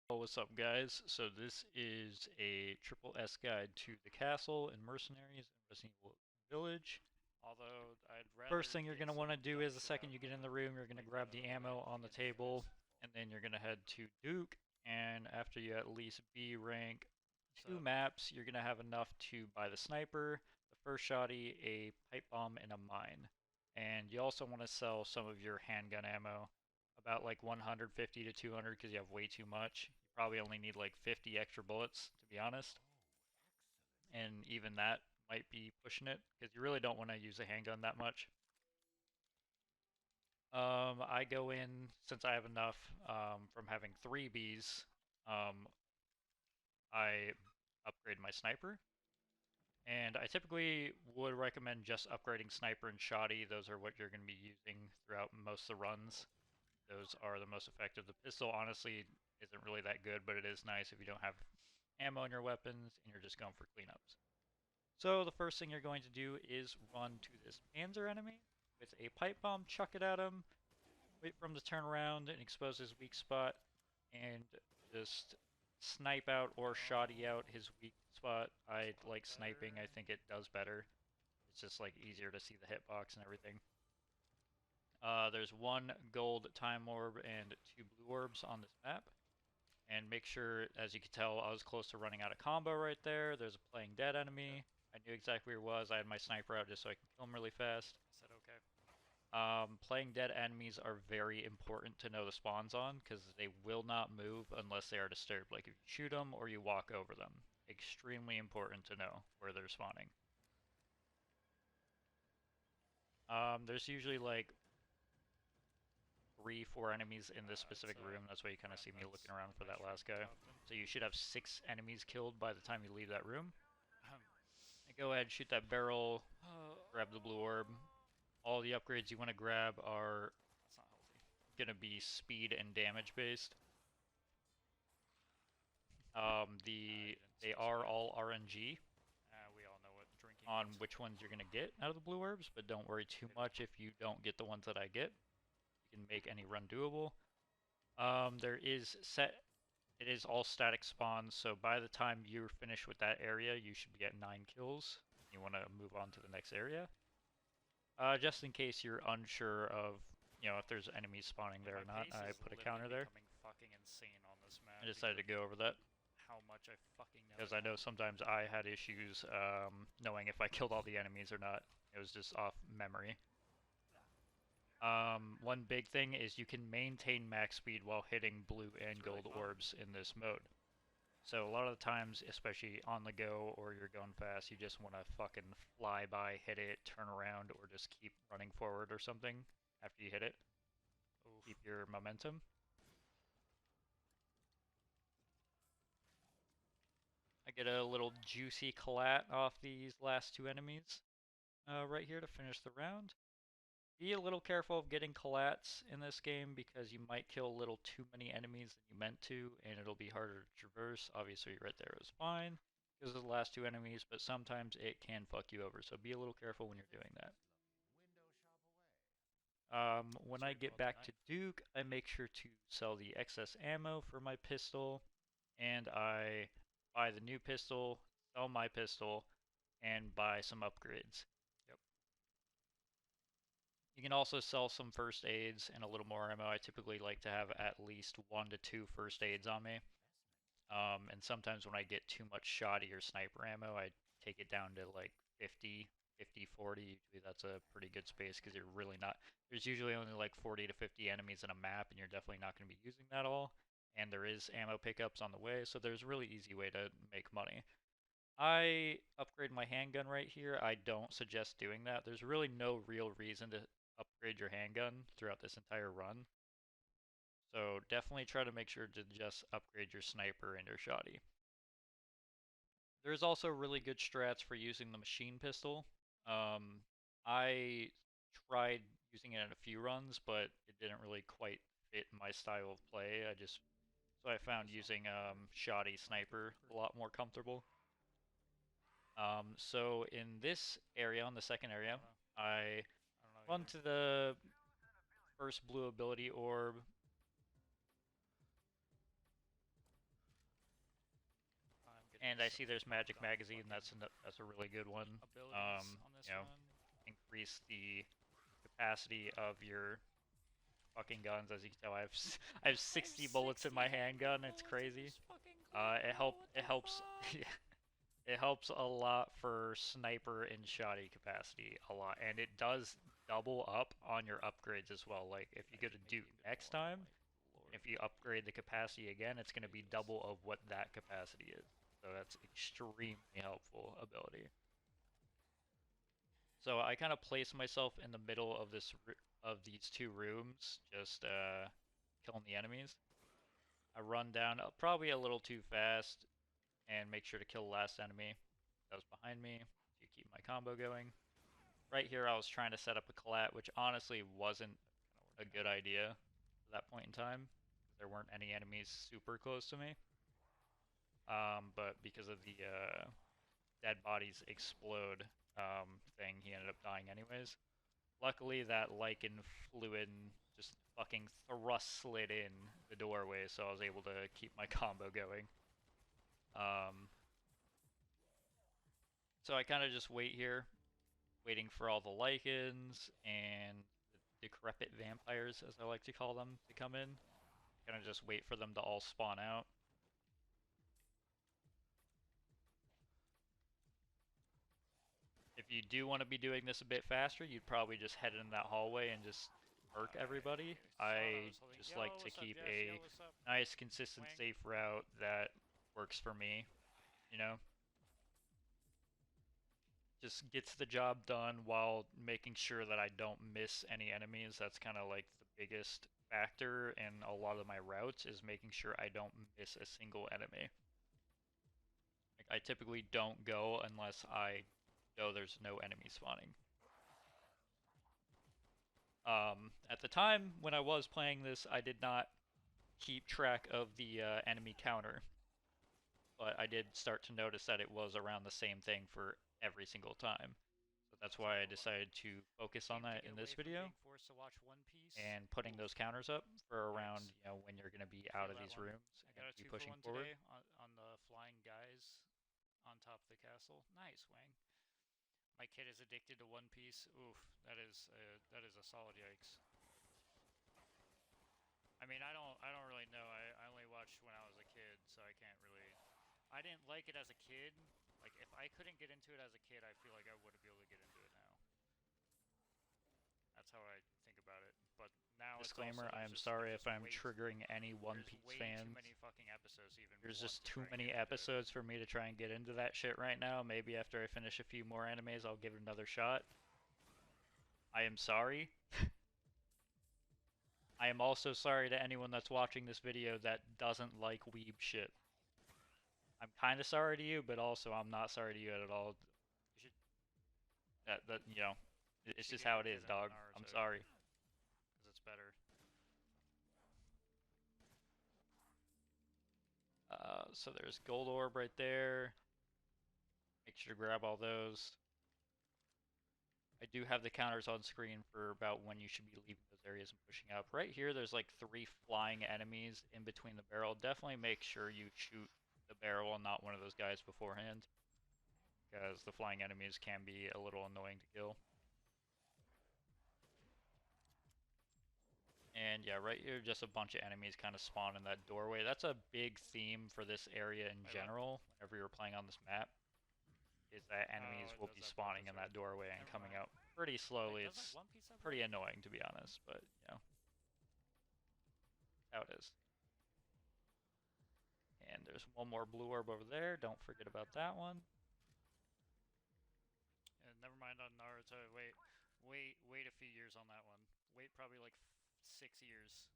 Oh, what's up, guys? So this is a triple S guide to the castle and mercenaries in Resident Evil Village. Although I'd First rather thing you're get going to want to some do dumb is the shit out second of you the get in the way, room, you're going to like grab out of the the way ammo to on the begin with. table, and then you're going to head to Duke. And after you at least B rank What's 2 up? maps, you're going to have enough to buy the sniper, the first shotty, a pipe bomb, and a mine. And you also want to sell some of your handgun ammo, about like 150 to 200 because you have way too much. You probably only need like 50 extra bullets, to be honest. And even that might be pushing it because you really don't want to use a handgun that much. I go in since I have enough from having 3 Bs. I upgrade my sniper, and I typically would recommend just upgrading sniper and shoddy. Those are what you're going to be using throughout most of the runs. Those are the most effective. The pistol honestly isn't really that good, but it is nice if you don't have ammo in your weapons and you're just going for cleanups. So the first thing you're going to do is run to this Panzer enemy with a pipe bomb, chuck it at him, wait for him to turn around and expose his weak spot, and just snipe out or shoddy out his weak spot. I Spot like sniping. I better. think it does better. It's just like easier to see the hitbox and everything. There's 1 gold time orb and 2 blue orbs on this map. And make sure, as you can tell, I was close to running out of combo right there. There's a playing dead Yep. enemy. I knew exactly where he was. I had my sniper out just so I can kill him really fast. I said okay. Playing dead enemies are very important to know the spawns on because they will not move unless they are disturbed. Like if you shoot them or you walk over them. Extremely important to know where they're spawning. There's usually like 3, 4 enemies in this It's specific room. That's why you kind of run see me that's looking around on for my that stream last quite guy. often. So you should have 6 enemies killed by the time you leave that room. Ahem. And go ahead, shoot that barrel, grab the blue orb. That's All the upgrades you want to grab are not healthy. going to be speed and damage based. You didn't They are specify. all RNG We all know what drinking on means. which ones you're going to get out of the blue orbs, but don't worry too Later. much if you don't get the ones that I get. You can make any run doable. There is set. It is all static spawns, so by the time you're finished with that area, you should be at 9 kills. You want to move on to the next area. Just in case you're unsure of, if there's enemies spawning Yeah, there my or not, pace I is put a literally counter there. becoming fucking insane on this map I decided because to of go over that how much I fucking know because it I now. know sometimes I had issues knowing if I killed all the enemies or not. It was just off memory. One big thing is you can maintain max speed while hitting blue and It's really gold fun. orbs in this mode. So a lot of the times, especially on the go or you're going fast, you just want to fucking fly by, hit it, turn around, or just keep running forward or something after you hit it. Oof. Keep your momentum. I get a little juicy collat off these last 2 enemies right here to finish the round. Be a little careful of getting collats in this game because you might kill a little too many enemies than you meant to, and it'll be harder to traverse. Obviously, right there was fine because of the last 2 enemies, but sometimes it can fuck you over, so be a little careful when you're doing that. When It's I very get well back to designed. Duke, I make sure to sell the excess ammo for my pistol, and I buy the new pistol, sell my pistol, and buy some upgrades. Yep. You can also sell some first aids and a little more ammo. I typically like to have at least 1 to 2 first aids on me. And sometimes when I get too much shoddy or sniper ammo, I take it down to like 50, 50, 40. Usually that's a pretty good space because you're really not. There's usually only like 40 to 50 enemies in a map, and you're definitely not going to be using that all. And there is ammo pickups on the way, so there's a really easy way to make money. I upgrade my handgun right here. I don't suggest doing that. There's really no real reason to upgrade your handgun throughout this entire run. So definitely try to make sure to just upgrade your sniper and your shoddy. There's also really good strats for using the machine pistol. Um, I tried using it in a few runs, but it didn't really quite fit my style of play. So I found using shoddy sniper a lot more comfortable. So in this area, on the second I area, don't know. I I don't know run either. to the first blue ability orb, And I see there's Magic Magazine. That's a really good one. abilities on this You know, one. increase the capacity of your fucking guns. As you can tell, I have 60 bullets in my handgun. It's crazy. It helps it helps a lot for sniper and shoddy capacity a lot, and it does double up on your upgrades as well. Like if you go to Duke next time, if you upgrade the capacity again, it's going to be double of what that capacity is. So that's extremely helpful ability. So I kind of place myself in the middle of these two rooms, just killing the enemies. I run down probably a little too fast and make sure to kill the last enemy that was behind me to keep my combo going. Right here, I was trying to set up a collat, which honestly wasn't a good idea at that point in time. There weren't any enemies super close to me. But because of the dead bodies explode thing, he ended up dying anyways. Luckily, that lichen fluid just fucking thrust slid in the doorway, so I was able to keep my combo going. So I kind of just wait here, waiting for all the lichens and the decrepit vampires, as I like to call them, to come in. Kind of just wait for them to all spawn out. If you do want to be doing this a bit faster, you'd probably just head in that hallway and just murk everybody. I just like to keep a nice, consistent, safe route that works for me, you know? Just gets the job done while making sure that I don't miss any enemies. That's kind of like the biggest factor in a lot of my routes, is making sure I don't miss a single enemy. Like, I typically don't go unless I know there's no enemy spawning. At the time when I was playing this, I did not keep track of the enemy counter, but I did start to notice that it was around the same thing for every single time. So that's why I decided to focus on that in this video and putting those counters up for around, you know, when you're going to be out of these rooms and be pushing forward. Today on the flying guys on top of the castle. Nice, Wang. My kid is addicted to One Piece. Oof, that is a solid yikes. I mean, I don't really know. I only watched when I was a kid, so I can't really. I didn't like it as a kid. Like if I couldn't get into it as a kid, I feel like I wouldn't be able to get into it now. That's how I think about it. But now Disclaimer, I am sorry if I'm triggering any One Piece fans. Too many fucking episodes even. There's just too many episodes for me to try and get into that shit right now. Maybe after I finish a few more animes, I'll give it another shot. I am sorry. I am also sorry to anyone that's watching this video that doesn't like weeb shit. I'm kind of sorry to you, but also I'm not sorry to you at all. You should, you know, it's just how it is, dog. I'm sorry. Because it's better. So there's gold orb right there. Make sure to grab all those. I do have the counters on screen for about when you should be leaving those areas and pushing up. Right here, there's like 3 flying enemies in between the barrel. Definitely make sure you shoot the barrel and not one of those guys beforehand, because the flying enemies can be a little annoying to kill. And yeah, right here, just a bunch of enemies kind of spawn in that doorway. That's a big theme for this area in general, whenever you're playing on this map, is that enemies will be spawning in that doorway and coming out pretty slowly. It's pretty annoying, to be honest, but, you know, how it is. And there's one more blue orb over there. Don't forget about that one. And never mind on Naruto. Wait a few years on that one. Wait probably like 6 years.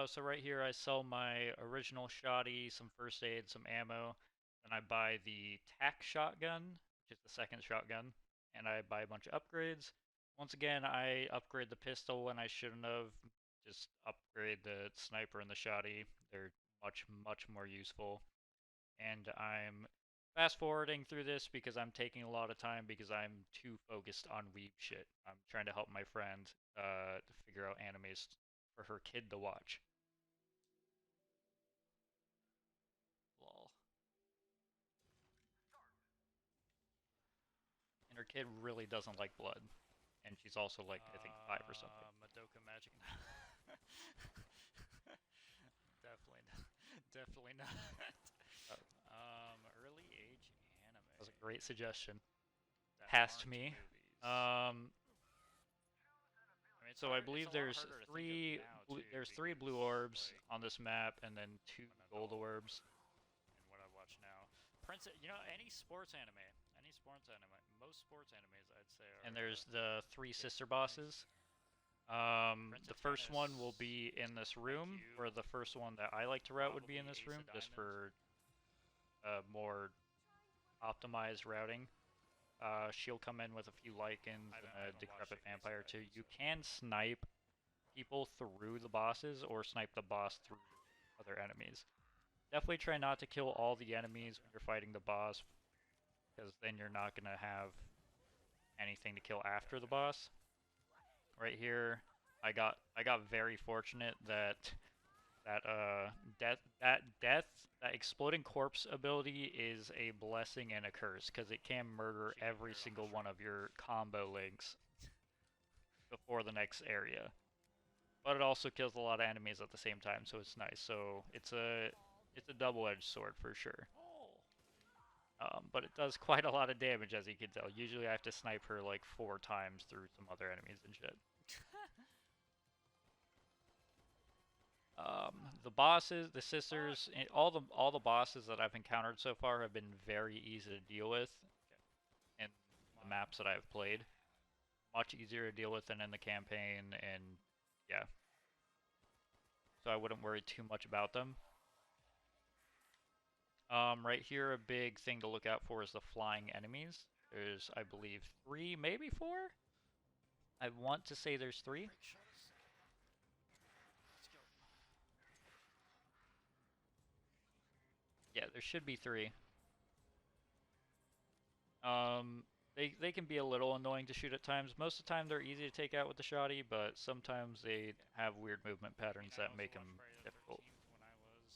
So right here I sell my original shoddy, some first aid, some ammo, and I buy the tac shotgun, which is the second shotgun, and I buy a bunch of upgrades. Once again, I upgrade the pistol when I shouldn't have, just upgrade the sniper and the shotty. They're much more useful. And I'm fast forwarding through this because I'm taking a lot of time because I'm too focused on weeb shit. I'm trying to help my friend to figure out animes for her kid to watch. Lol. And her kid really doesn't like blood. And she's also like, I think 5 or something. Madoka Magic. Definitely not. Definitely not. Uh, Early age anime that was a great suggestion. that Past aren't me. movies. I mean, So I it's believe a lot there's harder to think of now too, three blue because orbs like on this map, and then 2 I'm an gold adult orbs. and what I watch now. Any sports anime, most sports animes I'd say And are there's the 3 get sister nice. bosses. Prince The of first one will Tennis, be in this room, IQ, where the first one that I like to route would be in probably this Ace room, of just Diamonds. for more optimized routing. She'll come in with a few Lycans and I a haven't watched Decrepit Ace of Vampire too. Diamonds, You so can snipe people through the bosses, or snipe the boss through other enemies. Definitely try not to kill all the enemies okay. when you're fighting the boss, because then you're not going to have anything to kill Okay, after the okay. boss. Right here, I got very fortunate that that that exploding corpse ability is a blessing and a curse, because it can murder She can every murder single almost one right. of your combo links before the next area. But it also kills a lot of enemies at the same time, so it's nice. So it's a double-edged sword for sure. Oh. But it does quite a lot of damage, as you can tell. Usually I have to snipe her like 4 times through some other enemies and shit. The bosses, the sisters, all the bosses that I've encountered so far have been very easy to deal with Okay, in come the on. maps that I've played. Much easier to deal with than in the campaign, and yeah, so I wouldn't worry too much about them. Right here, a big thing to look out for is the flying enemies. There's, I believe, 3, maybe 4? I want to say there's 3. Break shuttles. Let's go. Yeah, there should be 3. Um, they can be a little annoying to shoot at times. Most of the time they're easy to take out with the shotty, but sometimes they have weird movement I mean, patterns I that also make them watched Friday the difficult. 13th when I was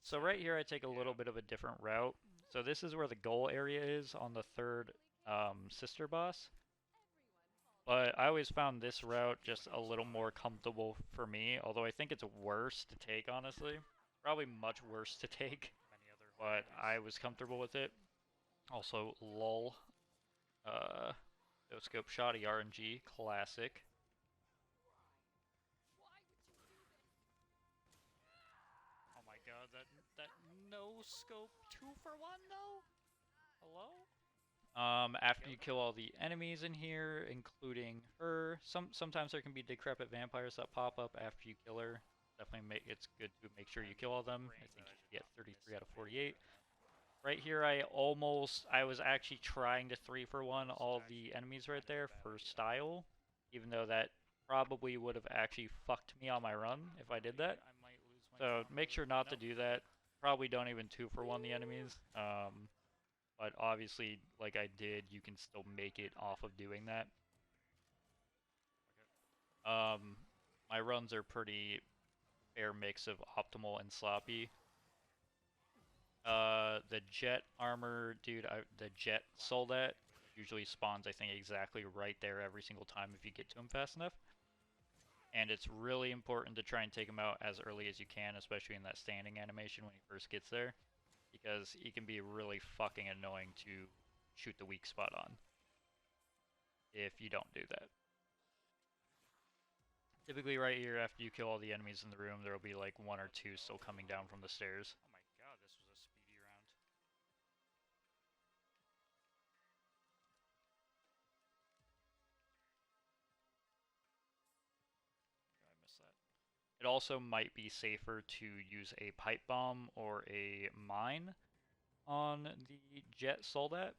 So right 7. here I take a little Yeah. bit of a different route. So this is where the goal area is on the third sister boss. But I always found this Watched the route Sharky when just I a was little 5. more comfortable for me, although I think it's worse to take, honestly. Probably much worse to take, Many other horror but I movies. was comfortable with it. Also, lol. Uh, no scope shoddy RNG, classic. Oh my god, that no scope 2-for-1 though? Hello? After Go you though? kill all the enemies in here, including her, sometimes there can be decrepit vampires that pop up after you kill her. Definitely it's good to make sure you I'm kill all them. I praying think that you I did should get not miss 33 out a of vampire 48. map. Right here, I was actually trying to 3-for-1 This is all the actually enemies right kind of a there bad for idea. style, even though that probably would have actually fucked me on my run if I did that. I might lose my So make combo. sure not to Nope. do that. Probably don't even 2-for-1 the enemies. But obviously, like I did, you can still make it off of doing that. Okay. Um, my runs are pretty fair mix of optimal and sloppy. The jet armor, dude, the jet Wow. soldat usually spawns, I think, exactly right there every single time if you get to him fast enough. And it's really important to try and take him out as early as you can, especially in that standing animation when he first gets there, because he can be really fucking annoying to shoot the weak spot on if you don't do that. Typically right here, after you kill all the enemies in the room, there will be like 1 or 2 still coming down from the stairs. Oh my god, this was a speedy round. I missed that. It also might be safer to use a pipe bomb or a mine on the jet soldat.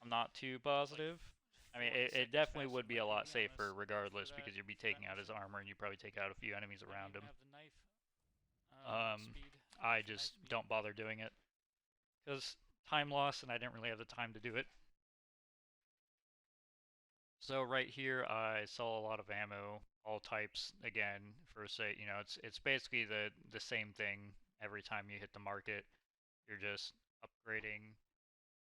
I'm not too Like positive. I mean, Four to it six definitely faster would than be my a lot duty on safer this regardless for because that you'd be for that taking out his mission. armor and you probably take out a few enemies I didn't around even him. have the knife Um, speed. I For knife just speed. don't bother doing it because time loss and I didn't really have the time to do it. So right here I sell a lot of ammo, all types again for say, you know, it's basically the same thing every time you hit the market. You're just upgrading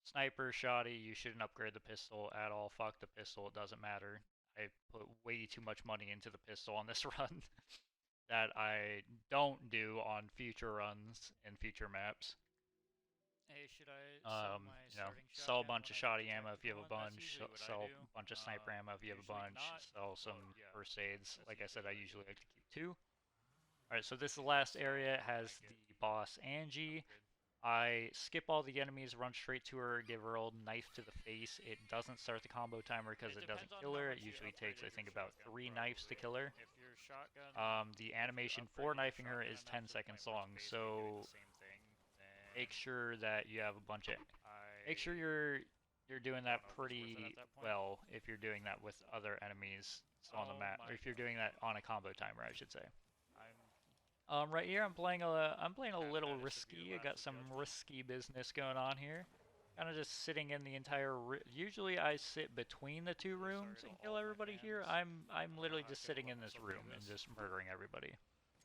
sniper, shoddy, you shouldn't upgrade the pistol at all. Fuck the pistol, it doesn't matter. I put way too much money into the pistol on this run that I don't do on future runs and future maps. Hey, should I sell my You know, starting sell a shotgun bunch when of I get the shoddy ammo if you tactical have a one? That's bunch, usually what I sell do. a bunch of sniper ammo if you have a Usually bunch, not. sell Well, some yeah, first aids. that's Like I usually said, I what I do. usually like to keep two. Alright, so this is the last So area. It when I has get the boss Angie. upgrade. I skip all the enemies, run straight to her, give her a old knife to the face. It doesn't start the combo timer because It it doesn't depends on kill how her. It much you usually takes, I upgraded your think, about shotgun, 3 knives to probably. kill her. If your shotgun, The if you animation for upgraded your knifing her shotgun is enough 10 to the point seconds where it's long, basically doing so the same thing, then make sure that you have a bunch of. Make sure I you're doing don't that know if it's worth it at pretty that point. well if you're doing that with other enemies on the Oh map, or my if you're god. doing that on a combo timer, I should say. I'm Right here I'm playing a little half-addish of you, risky. I lack got of some judgment. risky business going on here. Kind of just sitting in the entire. Usually I sit between the two Really sorry rooms to and kill all my everybody here. fans. I'm I don't know literally how I just could have sitting let in this myself do room and this. just murdering everybody.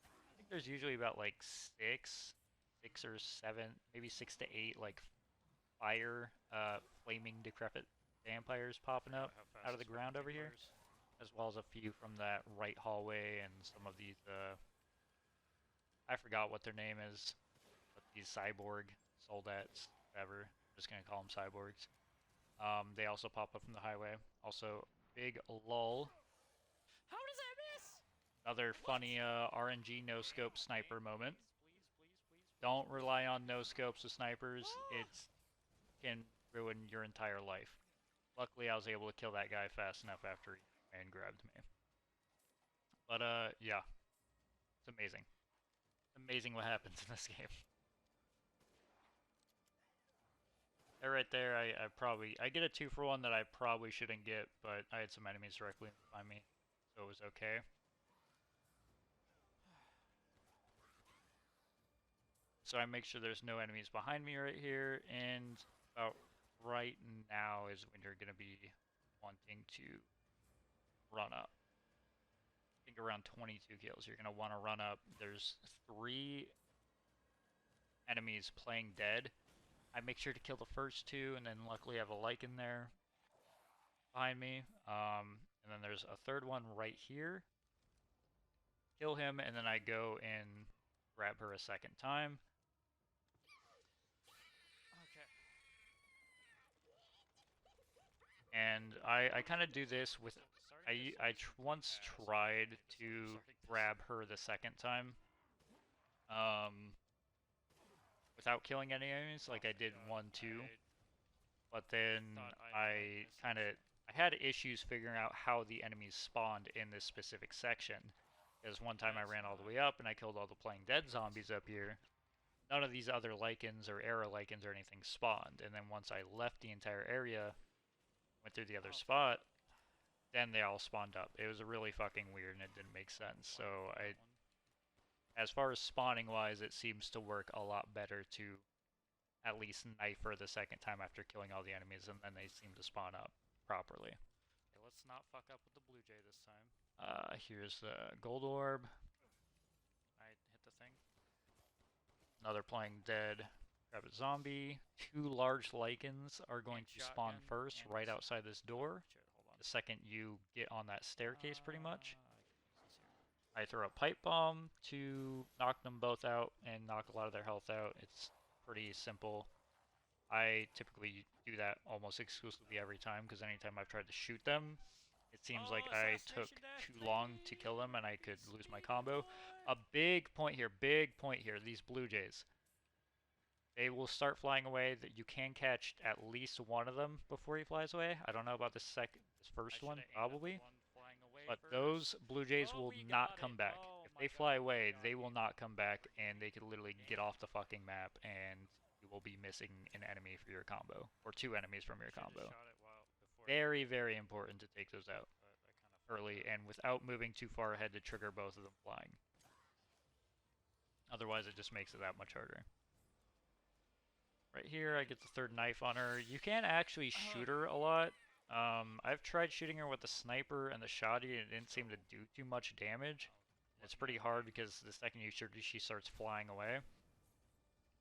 I think there's usually about like six or seven, maybe 6 to 8 like fire, flaming decrepit vampires I popping forgot up how out fast of the this fucking ground thing over here, fires. as well as a few from that right hallway and some of these. I forgot what their name is, but these cyborg soldats, whatever. I'm just gonna call them cyborgs. They also pop up from the highway. Also, big lull. How does that miss? Another What? funny RNG no scope sniper moment. Please, please, please, please, please, Don't please, rely please, on no please. scopes with snipers. Ah! It can ruin your entire life. Luckily, I was able to kill that guy fast enough after he and grabbed me. But yeah, it's amazing. It's amazing what happens in this game. Right there, I get a 2-for-1 that I probably shouldn't get, but I had some enemies directly behind me, so it was okay. So I make sure there's no enemies behind me right here, and about right now is when you're gonna be wanting to run up. I think around 22 kills, you're gonna want to run up. There's 3 enemies playing dead. I make sure to kill the first 2, and then luckily I have a Lycan there behind me. And then there's a third one right here. Kill him, and then I go and grab her a second time. Okay. And I kind of do this with. So starting this Once fast tried made it so to starting this grab her the second time, um, without killing any enemies, oh like I my did god. 1-2. I But then thought I might miss it. I had issues figuring out how the enemies spawned in this specific section. Because one time I That's ran all the not way up and I killed all the playing dead great. zombies up here. None of these other Lycans or Era Lycans or anything spawned. And then once I left the entire area, went through the other Oh spot, fuck. then they all spawned up. It was really fucking weird and it didn't make sense. Fire So for that one. as far as spawning wise, it seems to work a lot better to at least knife her the second time after killing all the enemies, and then they seem to spawn up properly. Okay, let's not fuck up with the blue jay this time. Here's the gold orb. I hit the thing. Another playing dead rabbit zombie. 2 large Lycans are going And to spawn shotgun first and right outside this oh door. shit, hold on. The second you get on that staircase, pretty much. I can use this here. I throw a pipe bomb to knock them both out and knock a lot of their health out. It's pretty simple. I typically do that almost exclusively every time because anytime I've tried to shoot them, it seems Oh, like I assassination took dash, too long to kill them and I baby! could lose my Speedy combo. boy! A big point here, these blue jays. They will start flying away. That you can catch at least one of them before he flies away. I don't know about this I first should one, have aimed at the probably. one flying away But those first. blue jays Oh, will we not got it! come back. Oh If my they fly god, oh my away, god, they will we not come back and they freaking could literally get nailed off it. the fucking map and you will be missing an enemy for your combo. Or 2 enemies from your Should have combo. shot it while before Very, very important to take those out but I kind of fucked early up. and without moving too far ahead to trigger both of them flying. Otherwise, it just makes it that much harder. Right here, I get the third knife on her. You can actually shoot her a lot. I've tried shooting her with the sniper and the shotty, and it didn't seem to do too much damage. It's Lucky pretty that hard game. because the second you shoot her, she starts flying away.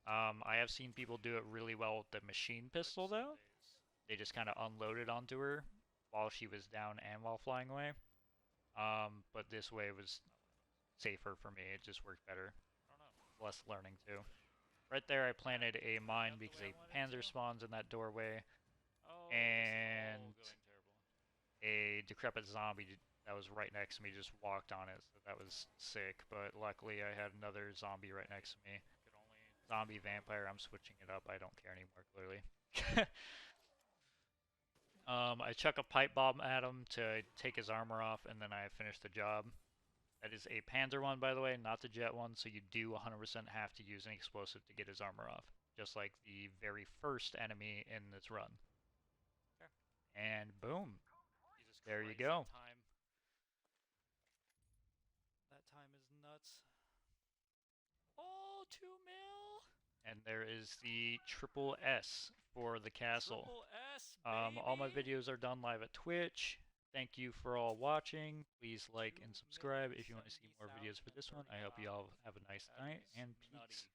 I have seen people do it really well with the machine pistol, Glitch some though. days. They just kind of unloaded onto her while she was down and while flying away. But this way was safer for me. It just worked better. I don't know. Less learning, too. Right there, I Alright, planted a going mine up the because way I a wanted panzer to. spawns in that doorway, Oh, this is all and going terrible. a decrepit zombie that was right next to me just walked on it, so that was sick. But luckily, I had another zombie right next to me. Could only Zombie hope. vampire, I'm switching it up. I don't care anymore, clearly. I chuck a pipe bomb at him to take his armor off, and then I finish the job. That is a Panzer one, by the way, not the jet one, so you do 100% have to use an explosive to get his armor off, just like the very first enemy in this run. Okay. And boom, Jesus there you Christ, go. that time. That time is nuts. Oh, 2 mil! And there is the triple S for the castle. Triple S, All my baby! videos are done live at Twitch. Thank you for all watching. Please like Two and subscribe million if you want to see seventy more videos for thousand and this one. I hope you 35. all have a nice That night is and nutty. peace.